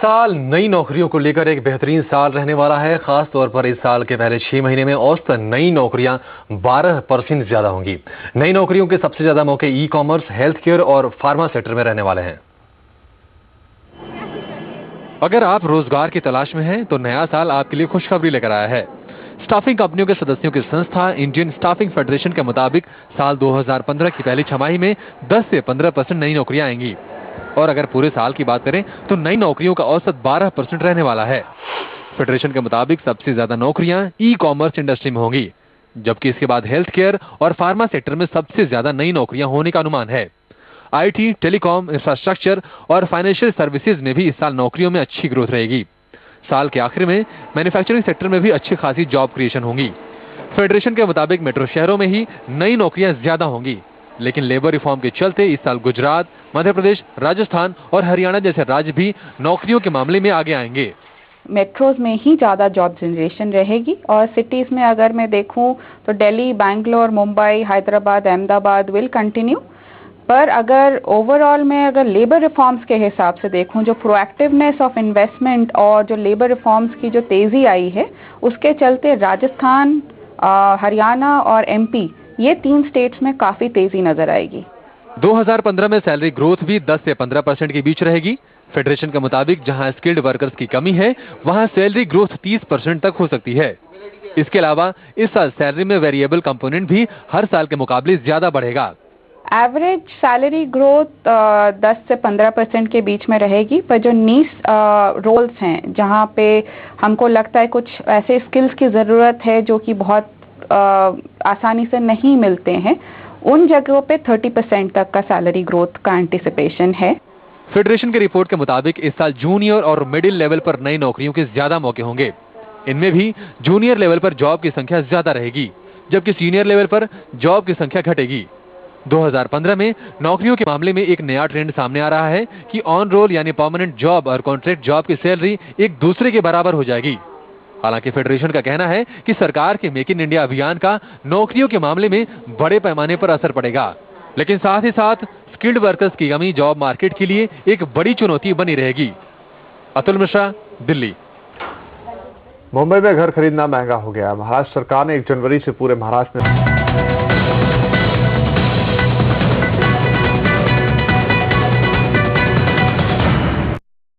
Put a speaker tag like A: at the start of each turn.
A: साल नई नौकरियों को लेकर एक बेहतरीन साल रहने वाला है। खास तौर पर इस साल के पहले 6 महीने में औसतन नई नौकरियां 12% ज्यादा होंगी। नई नौकरियों के सबसे ज्यादा मौके ई कॉमर्स, हेल्थ केयर और फार्मा सेक्टर में रहने वाले हैं। अगर आप रोजगार की तलाश में हैं, तो नया साल आपके लिए खुशखबरी लेकर आया है। स्टाफिंग कंपनियों के सदस्यों की संस्था इंडियन स्टाफिंग फेडरेशन के मुताबिक साल 2015 की पहली छमाही में 10 से 15% नई नौकरियां आएंगी और अगर पूरे साल की बात करें तो नई नौकरियों का औसत 12% रहने वाला है। फेडरेशन के मुताबिक सबसे ज्यादा नौकरियां ई कॉमर्स इंडस्ट्री में होंगी, जबकि इसके बाद हेल्थ केयर और फार्मा सेक्टर में सबसे ज्यादा नई नौकरियां होने का अनुमान है। आईटी, टेलीकॉम, इंफ्रास्ट्रक्चर और फाइनेंशियल सर्विसेज में भी इस साल नौकरियों में अच्छी ग्रोथ रहेगी। साल के आखिर में मैन्युफैक्चरिंग सेक्टर में भी अच्छी खासी जॉब क्रिएशन होंगी। फेडरेशन के मुताबिक मेट्रो शहरों में ही नई नौकरियां ज्यादा होंगी, लेकिन लेबर रिफॉर्म के चलते इस साल गुजरात, मध्य प्रदेश, राजस्थान और हरियाणा जैसे राज्य भी नौकरियों के मामले में आगे आएंगे।
B: मेट्रोज में ही ज़्यादा जॉब जनरेशन रहेगी और सिटीज़ में अगर मैं देखूं तो दिल्ली, बैंगलोर, मुंबई, हैदराबाद, अहमदाबाद विल कंटिन्यू। पर अगर ओवरऑल में अगर लेबर रिफॉर्म्स के हिसाब से देखूं, जो प्रोएक्टिवनेस ऑफ इन्वेस्टमेंट और जो लेबर रिफॉर्म्स की जो तेज़ी आई है, उसके चलते राजस्थान, हरियाणा और एमपी, ये 3 स्टेट्स में काफ़ी तेज़ी नजर आएगी।
A: 2015 में सैलरी ग्रोथ भी 10 से 15% के बीच रहेगी। फेडरेशन के मुताबिक जहां स्किल्ड वर्कर्स की कमी है, वहां सैलरी ग्रोथ 30% तक हो सकती है। इसके अलावा इस साल सैलरी में वेरिएबल कंपोनेंट भी हर साल के मुकाबले ज्यादा बढ़ेगा।
B: एवरेज सैलरी ग्रोथ 10 से 15% के बीच में रहेगी, पर जो नीश रोल्स हैं जहां पे हमको लगता है कुछ ऐसे स्किल्स की ज़रूरत है जो कि बहुत आसानी से नहीं मिलते हैं, उन जगहों पे 30% तक का सैलरी ग्रोथ का एंटिसिपेशन है।
A: फेडरेशन की रिपोर्ट के मुताबिक इस साल जूनियर और मिडिल लेवल पर नई नौकरियों के ज्यादा मौके होंगे। इनमें भी जूनियर लेवल पर जॉब की संख्या ज्यादा रहेगी, जबकि सीनियर लेवल पर जॉब की संख्या घटेगी। 2015 में नौकरियों के मामले में एक नया ट्रेंड सामने आ रहा है कि ऑन रोल यानी परमानेंट जॉब और कॉन्ट्रैक्ट जॉब की सैलरी एक दूसरे के बराबर हो जाएगी। हालांकि फेडरेशन का कहना है कि सरकार के मेक इन इंडिया अभियान का नौकरियों के मामले में बड़े पैमाने पर असर पड़ेगा, लेकिन साथ ही साथ स्किल्ड वर्कर्स की कमी जॉब मार्केट के लिए एक बड़ी चुनौती बनी रहेगी। अतुल मिश्रा, दिल्ली।
C: मुंबई में घर खरीदना महंगा हो गया। महाराष्ट्र सरकार ने 1 जनवरी से पूरे महाराष्ट्र में